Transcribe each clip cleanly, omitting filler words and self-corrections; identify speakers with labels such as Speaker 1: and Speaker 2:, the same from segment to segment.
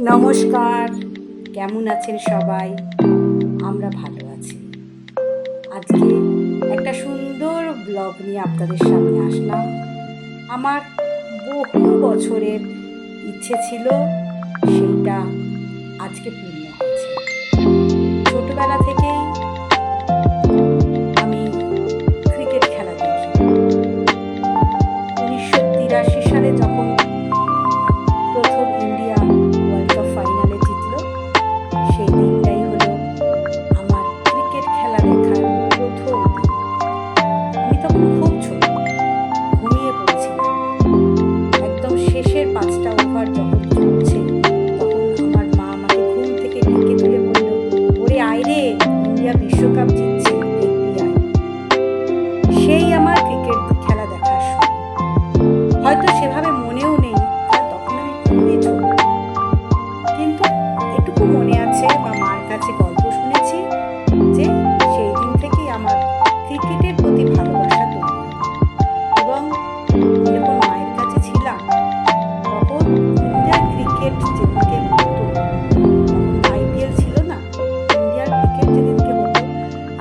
Speaker 1: নমস্কার, কেমন আছেন সবাই? আমরা ভালো আছি। আজকে একটা সুন্দর ব্লগ নিয়ে আপনাদের সামনে আসলাম। আমার বহু বছরের ইচ্ছে ছিল, সেইটা আজকে পূর্ণ হয়েছে। ছোটবেলা থেকেই আমি ক্রিকেট খেলা দেখি। 1983 সালে যখন প্রথম ইন্ডিয়া ওয়ার্ল্ড কাপ ফাইনালে জিতল, সেই দিনটাই হলো আমার ক্রিকেট খেলা দেখার প্রথম দিন। আমি তখন খুব ছোট, ঘুমিয়ে পড়েছিলাম। একদম শেষের 5টা ওভার যখন চলছে, তখন আমার মা আমাকে ঘুম থেকে ডেকে তুলে বলল, ওরে আয় রে, ইন্ডিয়া বিশ্বকাপ জিতছে, দেখবি আয়। সেই আমার ক্রিকেট খেলা দেখার শুরু। হয়তো সেভাবে মনেও নেই, কারণ তখন আমি খুবই ছোট, কিন্তু এটুকু মনে আছে বা মার কাছে গল্প শুনেছি যে সেই দিন থেকেই আমার ক্রিকেটের প্রতি ভালোবাসা তৈরি হয়। এবং যখন মায়ের কাছে ছিলাম, তখন ইন্ডিয়ার ক্রিকেট যেদিনকে হতো, তখন আইপিএল ছিল না, ইন্ডিয়ার ক্রিকেট যেদিনকে হতো,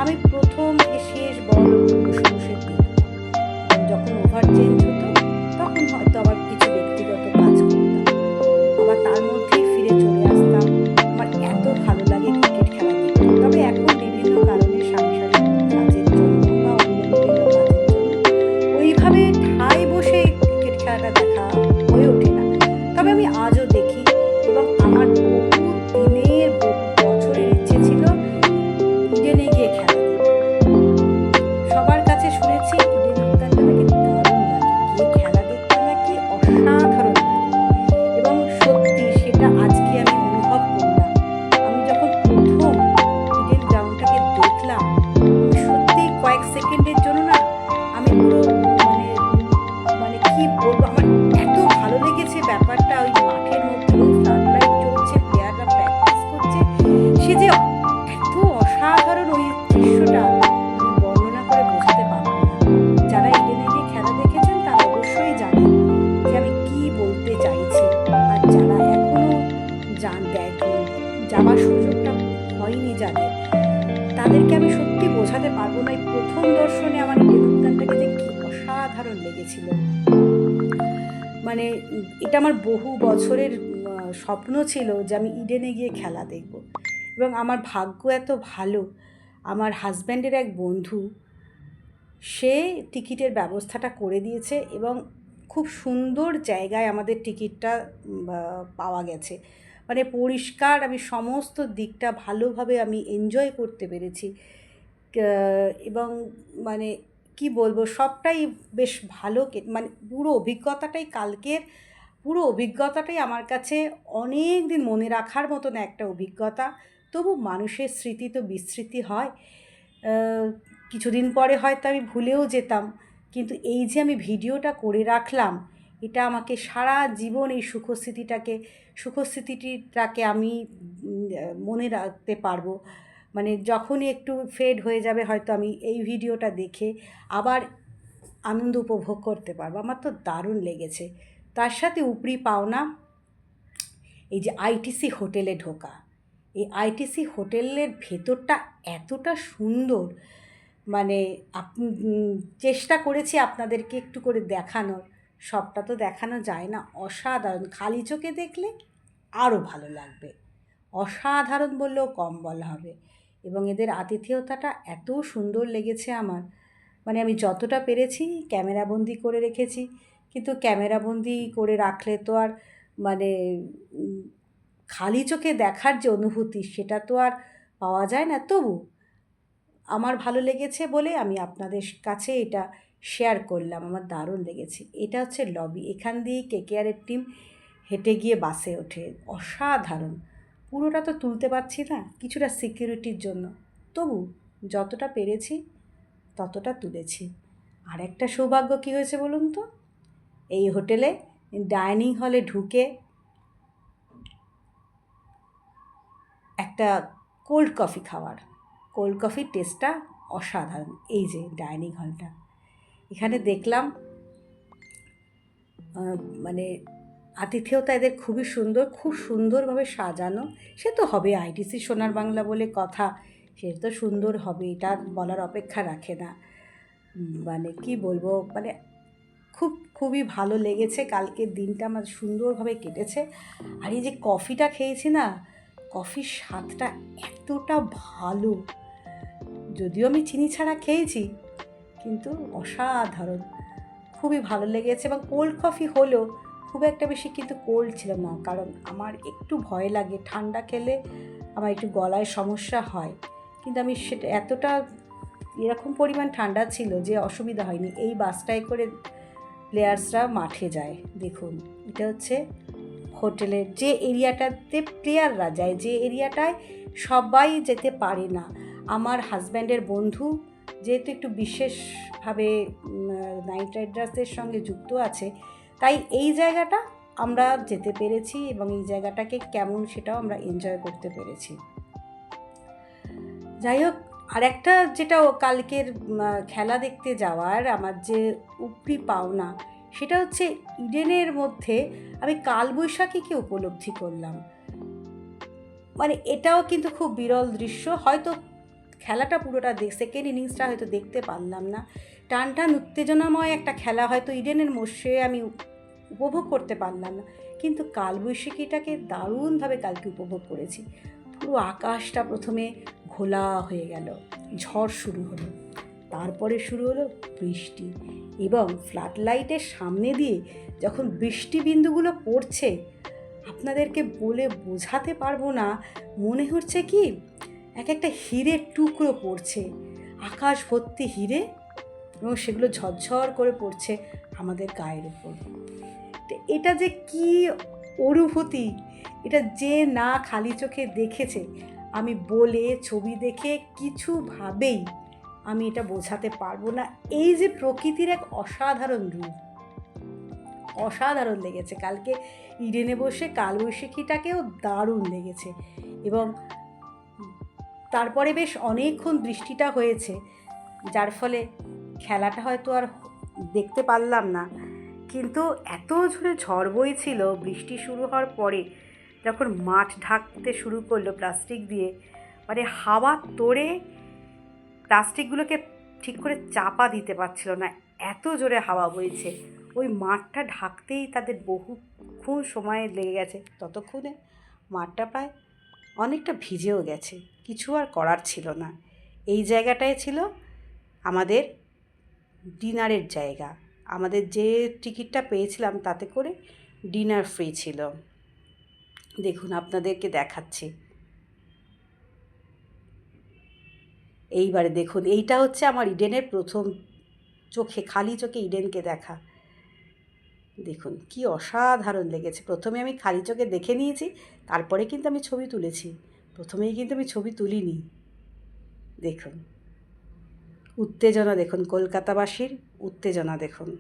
Speaker 1: আমি প্রথম শেষ বল বসে বসে দেখতাম। যখন ওভার চেঞ্জ হতো, তখন হয়তো আবার কিছু ব্যক্তিগত কাজ করতাম, আবার তার মধ্যেই ফিরে চলে আসতাম। আমার এত ভালো লাগে ক্রিকেট খেলা দেখতে। তবে এখন বিভিন্ন কারণে সাংসারিক কাজের জন্য বা অন্য বিভিন্ন কাজের জন্য ওইভাবে ঠায় বসে ক্রিকেট খেলাটা দেখা হয়ে ওঠে না। তবে আমি আজও দেখি, এবং আমার বহু দিনের বহু বছরের ইচ্ছে ছিল ইডেনে গিয়ে খেলা দেখব। সবার কাছে শুনেছি ইডেন উদ্যানটা নাকি দারুণ লাগে, গিয়ে খেলা দেখতে নাকি অসাধারণ লাগে। এবং সত্যি সেটা আজকে আমি অনুভব করলাম। আমি যখন প্রথম ইডেন গ্রাউন্ডটাকে দেখলাম, আমি সত্যি কয়েক সেকেন্ডের জন্য না, আমি পুরো মানে মানে কি বলবো, আমার এত ভালো লেগেছে ব্যাপারটা। ওই মাঠের মধ্যে ওই ফ্লাড লাইট জ্বলছে, প্লেয়াররা প্র্যাকটিস করছে, সে যে এত অসাধারণ ওই দৃশ্যটা, আমি বর্ণনা করে বোঝাতে পারবো না। যারা ইডেনে গিয়ে খেলা দেখেছেন তারা অবশ্যই জানেন যে আমি কি বলতে চাইছি। আর যারা এখনো যাওয়ার সুযোগটা হয়নি যাদের, তাদেরকে আমি সত্যি বোঝাতে পারবো না। এই প্রথম দর্শনে আমার ইডেন উদ্যানটাকে যে কি অসাধারণ লেগেছিল। মানে এটা আমার বহু বছরের স্বপ্ন ছিল যে আমি ইডেনে গিয়ে খেলা দেখব। এবং আমার ভাগ্য এত ভালো, আমার হাজব্যান্ডের এক বন্ধু, সে টিকিটের ব্যবস্থাটা করে দিয়েছে, এবং খুব সুন্দর জায়গায় আমাদের টিকিটটা পাওয়া গেছে। মানে পরিষ্কার, আমি সমস্ত দিকটা ভালোভাবে আমি এনজয় করতে পেরেছি। এবং মানে কি বলবো, সবটাই বেশ ভালো। মানে পুরো অভিজ্ঞতাটাই আমার কাছে অনেক দিন মনে রাখার মতন একটা অভিজ্ঞতা। তবু মানুষের স্মৃতি তো বিস্মৃতি হয়, কিছুদিন পরে হয়তো আমি ভুলেও যেতাম, কিন্তু এই যে আমি ভিডিওটা করে রাখলাম, এটা আমাকে সারা জীবন এই সুখস্মৃতিটাকে আমি মনে রাখতে পারবো। মানে যখনই একটু ফেড হয়ে যাবে, হয়তো আমি এই ভিডিওটা দেখে আবার আনন্দ উপভোগ করতে পারবো। আমার তো দারুণ লেগেছে। তার সাথে উপরি পাওনা এই যে আইটিসি হোটেলে ঢোকা। এই আইটিসি হোটেলের ভেতরটা এতটা সুন্দর, মানে চেষ্টা করেছি আপনাদেরকে একটু করে দেখানোর। সবটা তো দেখানো যায় না। অসাধারণ, খালি চোখে দেখলে আরও ভালো লাগবে। অসাধারণ বললেও কম বলা হবে। এবং এদের আতিথেয়তাটা এত সুন্দর লেগেছে আমার। মানে আমি যতটা পেরেছি ক্যামেরাবন্দি করে রেখেছি, কিন্তু ক্যামেরাবন্দি করে রাখলে তো আর মানে খালি চোখে দেখার যে অনুভূতি, সেটা তো আর পাওয়া যায় না। তবু আমার ভালো লেগেছে বলে আমি আপনাদের কাছে এটা শেয়ার করলাম। আমার দারুণ লেগেছে। এটা হচ্ছে লবি, এখান দিয়েই কেকেআরের টিম হেঁটে গিয়ে বাসে ওঠে। অসাধারণ। পুরোটা তো তুলতে পারছি না, কিছুটা সিকিউরিটির জন্য, তবু যতটা পেরেছি ততটা তুলেছি। আর একটা সৌভাগ্য কী হয়েছে বলুন তো, এই হোটেলে ডাইনিং হলে ঢুকে একটা কোল্ড কফি খাওয়ার। কোল্ড কফির টেস্টটা অসাধারণ। এই যে ডাইনিং হলটা, এখানে দেখলাম মানে আতিথেয়তা এদের খুবই সুন্দর, খুব সুন্দরভাবে সাজানো। সে তো হবে, আইটিসি সোনার বাংলা বলে কথা, সে তো সুন্দর হবে, এটা বলার অপেক্ষা রাখে না। মানে কি বলবো, মানে খুবই ভালো লেগেছে। কালকের দিনটা আমার সুন্দরভাবে কেটেছে। আর এই যে কফিটা খেয়েছি না, কফির স্বাদটা এতটা ভালো, যদিও আমি চিনি ছাড়া খেয়েছি, কিন্তু অসাধারণ, খুবই ভালো লেগেছে। এবং কোল্ড কফি হলেও খুব একটা বেশি কিন্তু কোল্ড ছিল না, কারণ আমার একটু ভয় লাগে ঠান্ডা খেলে, আমার একটু গলায় সমস্যা হয়। কিন্তু আমি সেটা এতটা এরকম পরিমাণ ঠান্ডা ছিল যে অসুবিধা হয়নি। এই বাসটায় করে প্লেয়ার্সরা মাঠে যায়। দেখুন, এটা হচ্ছে হোটেলের যে এরিয়াটাতে প্লেয়াররা যায়, যে এরিয়াটায় সবাই যেতে পারে না। আমার হাজব্যান্ডের বন্ধু যেহেতু একটু বিশেষভাবে নাইট রাইডার্সদের সঙ্গে যুক্ত আছে, তাই এই জায়গাটা আমরা যেতে পেরেছি এবং এই জায়গাটাকে কেমন সেটাও আমরা এনজয় করতে পেরেছি। যাই হোক, আর একটা যেটা কালকের খেলা দেখতে যাওয়ার আমার যে উপরি পাওনা, সেটা হচ্ছে ইডেনের মধ্যে আমি কালবৈশাখীকে উপলব্ধি করলাম। মানে এটাও কিন্তু খুব বিরল দৃশ্য। হয়তো খেলাটা পুরোটা সেকেন্ড ইনিংসটা হয়তো দেখতে পারলাম না, টান উত্তেজনাময় একটা খেলা হয়তো ইডেনের মোষে আমি উপভোগ করতে পারলাম না, কিন্তু কালবৈশাখীটাকে দারুণভাবে কালকে উপভোগ করেছি। পুরো আকাশটা প্রথমে ঘোলা হয়ে গেল, ঝড় শুরু হলো, তারপরে শুরু হলো বৃষ্টি, এবং ফ্লাড লাইটের সামনে দিয়ে যখন বৃষ্টি বিন্দুগুলো পড়ছে, আপনাদেরকে বলে বোঝাতে পারবো না, মনে হচ্ছে কি এক একটা হীরের টুকরো পড়ছে, আকাশ ভর্তি হীরে, এবং সেগুলো ঝরঝর করে পড়ছে আমাদের গায়ের উপর। এটা যে কি অনুভূতি, এটা যে না খালি চোখে দেখেছে, আমি বলে ছবি দেখে কিছুভাবেই আমি এটা বোঝাতে পারবো না। এই যে প্রকৃতির এক অসাধারণ রূপ, অসাধারণ লেগেছে কালকে ইডেনে বসে। কালবৈশাখীটাকেও দারুণ লেগেছে, এবং তারপরে বেশ অনেকক্ষণ বৃষ্টিটা হয়েছে, যার ফলে খেলাটা হয়তো আর দেখতে পারলাম না, কিন্তু এত জোরে ঝড় বইছিল বৃষ্টি শুরু হওয়ার পরে, যখন মাঠ ঢাকতে শুরু করলো প্লাস্টিক দিয়ে, মানে হাওয়া তোড়ে প্লাস্টিকগুলোকে ঠিক করে চাপা দিতে পারছিল না, এত জোরে হাওয়া বইছে। ওই মাঠটা ঢাকতেই তাদের বহুক্ষণ সময় লেগে গেছে, ততক্ষণে মাঠটা প্রায় অনেকটা ভিজেও গেছে, কিছু আর করার ছিল না। এই জায়গাটায় ছিল আমাদের ডিনারের জায়গা, আমাদের যে টিকিটটা পেয়েছিলাম তাতে করে ডিনার ফ্রি ছিল। দেখুন, আপনাদেরকে দেখাচ্ছি, এইবারে দেখুন, এইটা হচ্ছে আমার ইডেনের প্রথম চোখে, খালি চোখে ইডেনকে দেখা। দেখুন কি অসাধারণ লেগেছে। প্রথমে আমি খালি চোখে দেখে নিয়েছি, তারপরে কিন্তু আমি ছবি তুলেছি, প্রথমেই কিন্তু আমি ছবি তুলিনি। দেখুন উত্তেজনা, দেখুন কলকাতাবাসীর উত্তেজনা দেখুন।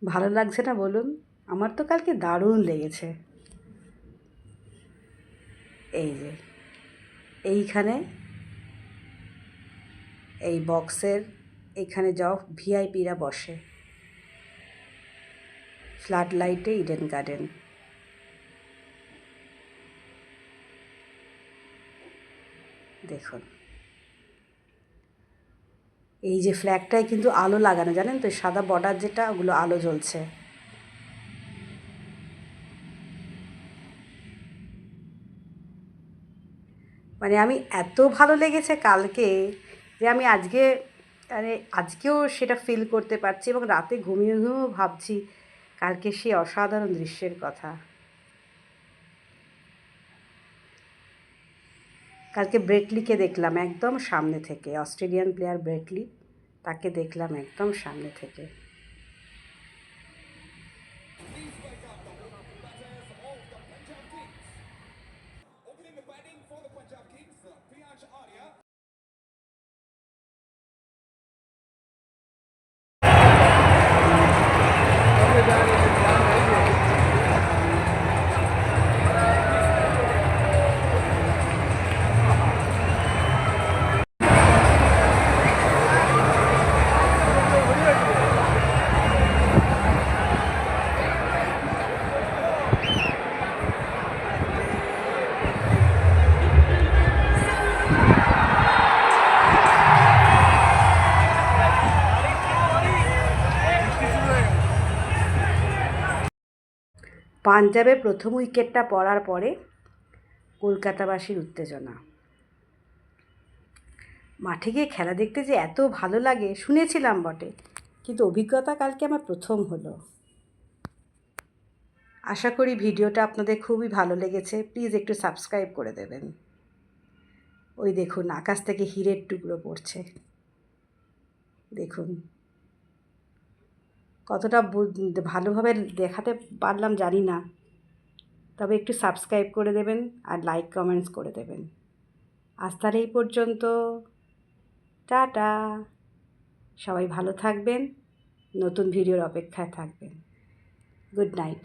Speaker 1: ভালো লাগছে না বলুন? আমার তো কালকে দারুণ লেগেছে। এই যে এইখানে এই বক্সের এখানে যাও ভিআইপিরা বসে, ফ্লাড লাইটে ইডেন গার্ডেন। দেখুন এই যে ফ্ল্যাগটায় কিন্তু আলো লাগানো, জানেন তো, সাদা বর্ডার যেটা, ওগুলো আলো জ্বলছে। মানে আমি এত ভালো লেগেছে কালকে যে আমি আজকেও সেটা ফিল করতে পারছি, এবং রাতে ঘুমিয়েও ভাবছি কালকে সেই অসাধারণ দৃশ্যের কথা। কালকে ব্রেটলিকে দেখলাম একদম সামনে থেকে, অস্ট্রেলিয়ান প্লেয়ার ব্রেটলি, তাকে দেখলাম একদম সামনে থেকে। পাঞ্জাবে প্রথম উইকেটটা পড়ার পরে কলকাতাবাসীর উত্তেজনা। মাঠে গিয়ে খেলা দেখতে যে এত ভালো লাগে শুনেছিলাম বটে, কিন্তু অভিজ্ঞতা কালকে আমার প্রথম হলো। আশা করি ভিডিওটা আপনাদের খুবই ভালো লেগেছে। প্লিজ একটু সাবস্ক্রাইব করে দেবেন। ওই দেখুন আকাশ থেকে হীরের টুকরো পড়ছে, দেখুন কতটা ভালোভাবে দেখাতে পারলাম জানি না, তবে একটু সাবস্ক্রাইব করে দেবেন আর লাইক কমেন্টস করে দেবেন। আজ তার এই পর্যন্ত, টাটা। সবাই ভালো থাকবেন, নতুন ভিডিওর অপেক্ষায় থাকবেন। Good night.